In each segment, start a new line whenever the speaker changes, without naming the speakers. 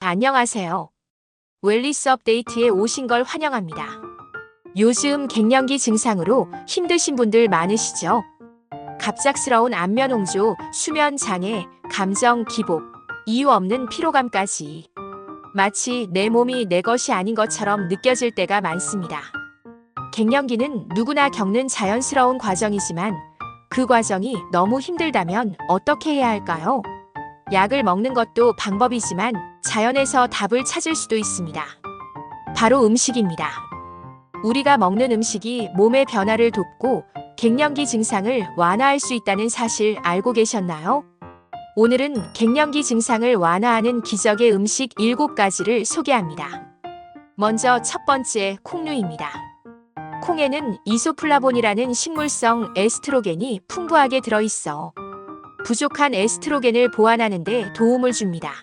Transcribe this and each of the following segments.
안녕하세요. 웰니스 업데이트에 오신 걸 환영합니다. 요즘 갱년기 증상으로 힘드신 분들 많으시죠? 갑작스러운 안면 홍조, 수면 장애, 감정 기복, 이유 없는 피로감까지. 마치 내 몸이 내 것이 아닌 것처럼 느껴질 때가 많습니다. 갱년기는 누구나 겪는 자연스러운 과정이지만 그 과정이 너무 힘들다면 어떻게 해야 할까요? 약을 먹는 것도 방법이지만 자연에서 답을 찾을 수도 있습니다. 바로 음식입니다. 우리가 먹는 음식이 몸의 변화를 돕고 갱년기 증상을 완화할 수 있다는 사실 알고 계셨나요? 오늘은 갱년기 증상을 완화하는 기적의 음식 7가지를 소개합니다. 먼저 첫 번째, 콩류입니다. 콩에는 이소플라본이라는 식물성 에스트로겐이 풍부하게 들어있어 부족한 에스트로겐을 보완하는 데 도움을 줍니다.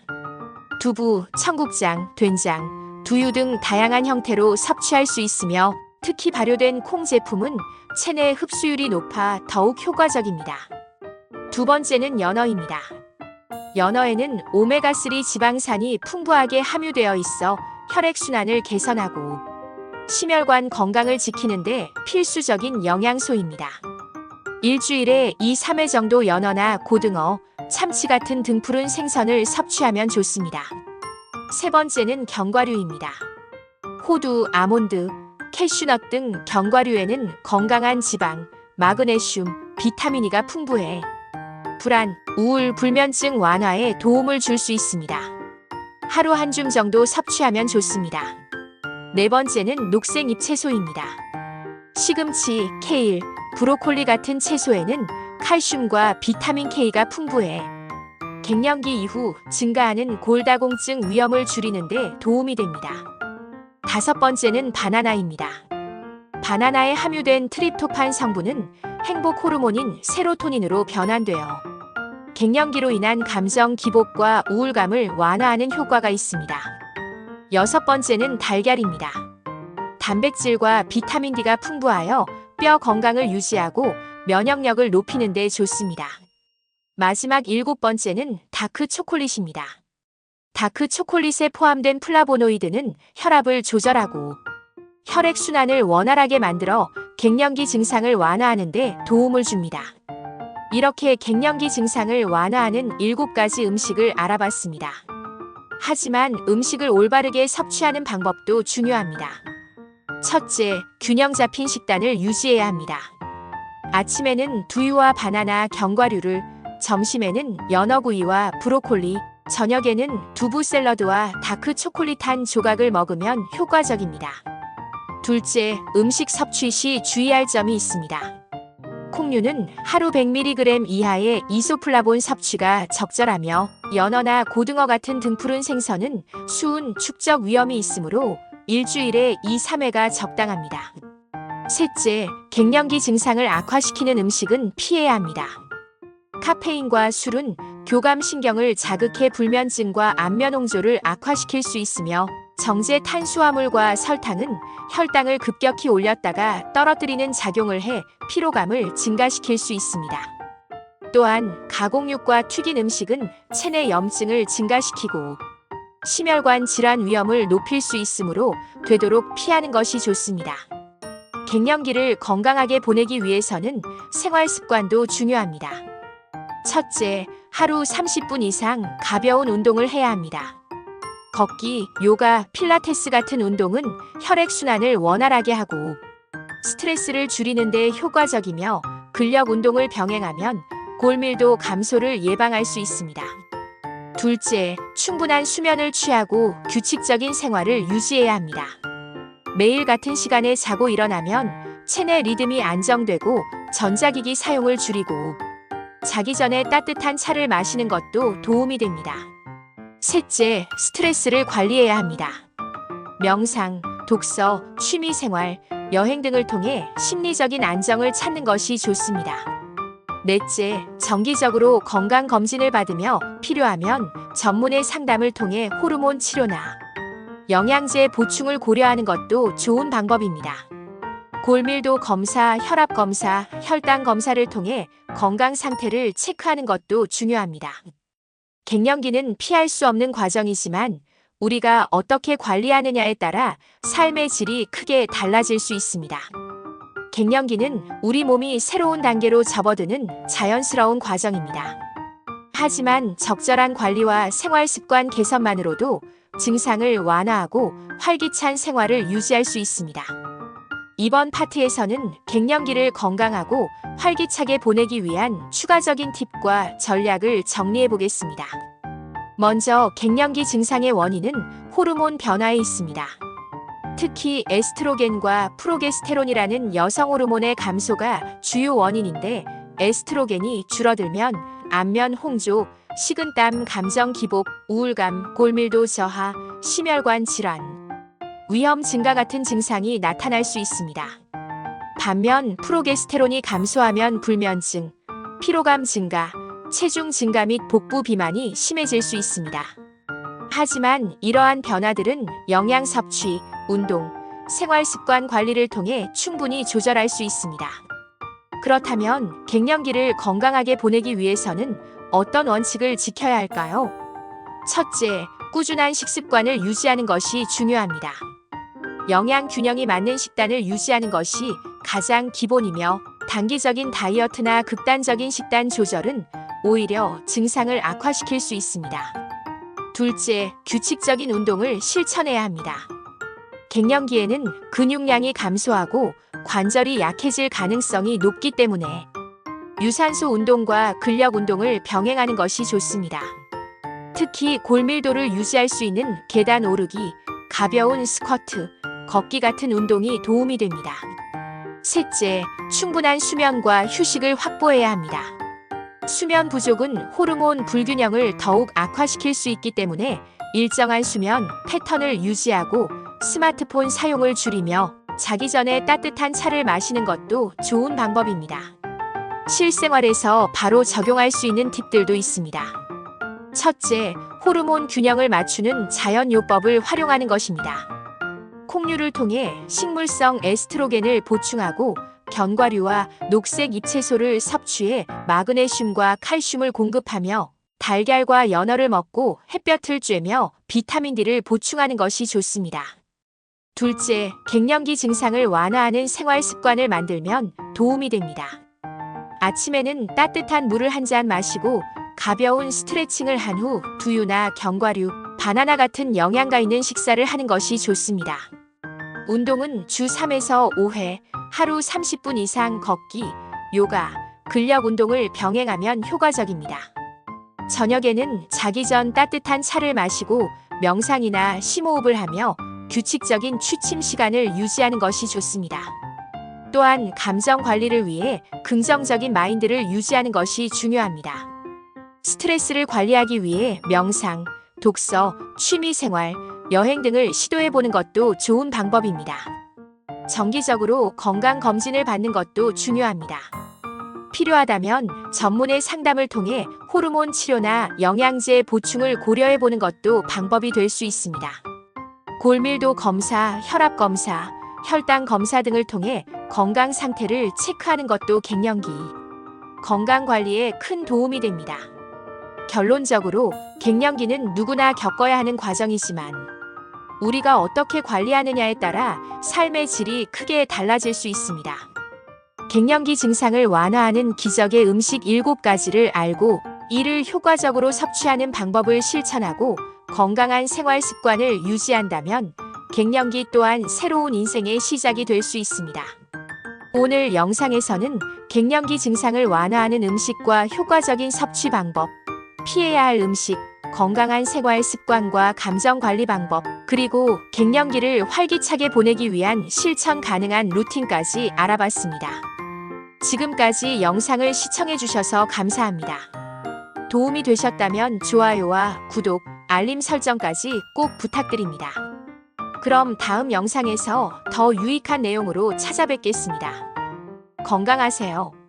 두부, 청국장, 된장, 두유 등 다양한 형태로 섭취할 수 있으며 특히 발효된 콩 제품은 체내 흡수율이 높아 더욱 효과적입니다. 두 번째는 연어입니다. 연어에는 오메가3 지방산이 풍부하게 함유되어 있어 혈액순환을 개선하고 심혈관 건강을 지키는 데 필수적인 영양소입니다. 일주일에 2-3회 정도 연어나 고등어, 참치 같은 등푸른 생선을 섭취하면 좋습니다. 세 번째는 견과류입니다. 호두, 아몬드, 캐슈넛 등 견과류에는 건강한 지방, 마그네슘, 비타민 E가 풍부해 불안, 우울, 불면증 완화에 도움을 줄 수 있습니다. 하루 한 줌 정도 섭취하면 좋습니다. 네 번째는 녹색 잎채소입니다. 시금치, 케일, 브로콜리 같은 채소에는 칼슘과 비타민 K가 풍부해 갱년기 이후 증가하는 골다공증 위험을 줄이는 데 도움이 됩니다. 다섯 번째는 바나나입니다. 바나나에 함유된 트립토판 성분은 행복 호르몬인 세로토닌으로 변환되어 갱년기로 인한 감정 기복과 우울감을 완화하는 효과가 있습니다. 여섯 번째는 달걀입니다. 단백질과 비타민 D가 풍부하여 뼈 건강을 유지하고 면역력을 높이는 데 좋습니다. 마지막 7번째는 다크 초콜릿입니다. 다크 초콜릿에 포함된 플라보노이드는 혈압을 조절하고 혈액순환을 원활하게 만들어 갱년기 증상을 완화하는 데 도움을 줍니다. 이렇게 갱년기 증상을 완화하는 7가지 음식을 알아봤습니다. 하지만 음식을 올바르게 섭취하는 방법도 중요합니다. 첫째, 균형 잡힌 식단을 유지해야 합니다. 아침에는 두유와 바나나, 견과류를, 점심에는 연어구이와 브로콜리, 저녁에는 두부 샐러드와 다크 초콜릿 한 조각을 먹으면 효과적입니다. 둘째, 음식 섭취 시 주의할 점이 있습니다. 콩류는 하루 100mg 이하의 이소플라본 섭취가 적절하며 연어나 고등어 같은 등푸른 생선은 수은 축적 위험이 있으므로 일주일에 2-3회가 적당합니다. 셋째, 갱년기 증상을 악화시키는 음식은 피해야 합니다. 카페인과 술은 교감신경을 자극해 불면증과 안면 홍조를 악화시킬 수 있으며 정제 탄수화물과 설탕은 혈당을 급격히 올렸다가 떨어뜨리는 작용을 해 피로감을 증가시킬 수 있습니다. 또한 가공육과 튀긴 음식은 체내 염증을 증가시키고 심혈관 질환 위험을 높일 수 있으므로 되도록 피하는 것이 좋습니다. 갱년기를 건강하게 보내기 위해서는 생활 습관도 중요합니다. 첫째, 하루 30분 이상 가벼운 운동을 해야 합니다. 걷기, 요가, 필라테스 같은 운동은 혈액순환을 원활하게 하고 스트레스를 줄이는 데 효과적이며 근력 운동을 병행하면 골밀도 감소를 예방할 수 있습니다. 둘째, 충분한 수면을 취하고 규칙적인 생활을 유지해야 합니다. 매일 같은 시간에 자고 일어나면 체내 리듬이 안정되고 전자기기 사용을 줄이고 자기 전에 따뜻한 차를 마시는 것도 도움이 됩니다. 셋째, 스트레스를 관리해야 합니다. 명상, 독서, 취미생활, 여행 등을 통해 심리적인 안정을 찾는 것이 좋습니다. 넷째, 정기적으로 건강검진을 받으며 필요하면 전문의 상담을 통해 호르몬 치료나 영양제 보충을 고려하는 것도 좋은 방법입니다. 골밀도 검사, 혈압 검사, 혈당 검사를 통해 건강 상태를 체크하는 것도 중요합니다. 갱년기는 피할 수 없는 과정이지만 우리가 어떻게 관리하느냐에 따라 삶의 질이 크게 달라질 수 있습니다. 갱년기는 우리 몸이 새로운 단계로 접어드는 자연스러운 과정입니다. 하지만 적절한 관리와 생활 습관 개선만으로도 증상을 완화하고 활기찬 생활을 유지할 수 있습니다. 이번 파트에서는 갱년기를 건강하고 활기차게 보내기 위한 추가적인 팁과 전략을 정리해 보겠습니다. 먼저 갱년기 증상의 원인은 호르몬 변화에 있습니다. 특히 에스트로겐과 프로게스테론이라는 여성 호르몬의 감소가 주요 원인인데, 에스트로겐이 줄어들면 안면 홍조, 식은땀, 감정 기복, 우울감, 골밀도 저하, 심혈관 질환, 위험 증가 같은 증상이 나타날 수 있습니다. 반면 프로게스테론이 감소하면 불면증, 피로감 증가, 체중 증가 및 복부 비만이 심해질 수 있습니다. 하지만 이러한 변화들은 영양 섭취, 운동, 생활 습관 관리를 통해 충분히 조절할 수 있습니다. 그렇다면 갱년기를 건강하게 보내기 위해서는 어떤 원칙을 지켜야 할까요? 첫째, 꾸준한 식습관을 유지하는 것이 중요합니다. 영양 균형이 맞는 식단을 유지하는 것이 가장 기본이며, 단기적인 다이어트나 극단적인 식단 조절은 오히려 증상을 악화시킬 수 있습니다. 둘째, 규칙적인 운동을 실천해야 합니다. 갱년기에는 근육량이 감소하고 관절이 약해질 가능성이 높기 때문에 유산소 운동과 근력 운동을 병행하는 것이 좋습니다. 특히 골밀도를 유지할 수 있는 계단 오르기, 가벼운 스쿼트, 걷기 같은 운동이 도움이 됩니다. 셋째, 충분한 수면과 휴식을 확보해야 합니다. 수면 부족은 호르몬 불균형을 더욱 악화시킬 수 있기 때문에 일정한 수면 패턴을 유지하고 스마트폰 사용을 줄이며 자기 전에 따뜻한 차를 마시는 것도 좋은 방법입니다. 실생활에서 바로 적용할 수 있는 팁들도 있습니다. 첫째, 호르몬 균형을 맞추는 자연요법을 활용하는 것입니다. 콩류를 통해 식물성 에스트로겐을 보충하고 견과류와 녹색 잎채소를 섭취해 마그네슘과 칼슘을 공급하며, 달걀과 연어를 먹고 햇볕을 쬐며 비타민 D를 보충하는 것이 좋습니다. 둘째, 갱년기 증상을 완화하는 생활 습관을 만들면 도움이 됩니다. 아침에는 따뜻한 물을 한 잔 마시고 가벼운 스트레칭을 한 후 두유나 견과류, 바나나 같은 영양가 있는 식사를 하는 것이 좋습니다. 운동은 주 3에서 5회, 하루 30분 이상 걷기, 요가, 근력 운동을 병행하면 효과적입니다. 저녁에는 자기 전 따뜻한 차를 마시고 명상이나 심호흡을 하며 규칙적인 취침 시간을 유지하는 것이 좋습니다. 또한 감정 관리를 위해 긍정적인 마인드를 유지하는 것이 중요합니다. 스트레스를 관리하기 위해 명상, 독서, 취미생활, 여행 등을 시도해보는 것도 좋은 방법입니다. 정기적으로 건강검진을 받는 것도 중요합니다. 필요하다면 전문의 상담을 통해 호르몬 치료나 영양제 보충을 고려해보는 것도 방법이 될 수 있습니다. 골밀도 검사, 혈압 검사, 혈당 검사 등을 통해 건강 상태를 체크하는 것도 갱년기 건강 관리에 큰 도움이 됩니다. 결론적으로 갱년기는 누구나 겪어야 하는 과정이지만 우리가 어떻게 관리하느냐에 따라 삶의 질이 크게 달라질 수 있습니다. 갱년기 증상을 완화하는 기적의 음식 7가지를 알고 이를 효과적으로 섭취하는 방법을 실천하고 건강한 생활 습관을 유지한다면 갱년기 또한 새로운 인생의 시작이 될 수 있습니다. 오늘 영상에서는 갱년기 증상을 완화하는 음식과 효과적인 섭취 방법, 피해야 할 음식, 건강한 생활 습관과 감정 관리 방법, 그리고 갱년기를 활기차게 보내기 위한 실천 가능한 루틴까지 알아봤습니다. 지금까지 영상을 시청해주셔서 감사합니다. 도움이 되셨다면 좋아요와 구독, 알림 설정까지 꼭 부탁드립니다. 그럼 다음 영상에서 더 유익한 내용으로 찾아뵙겠습니다. 건강하세요.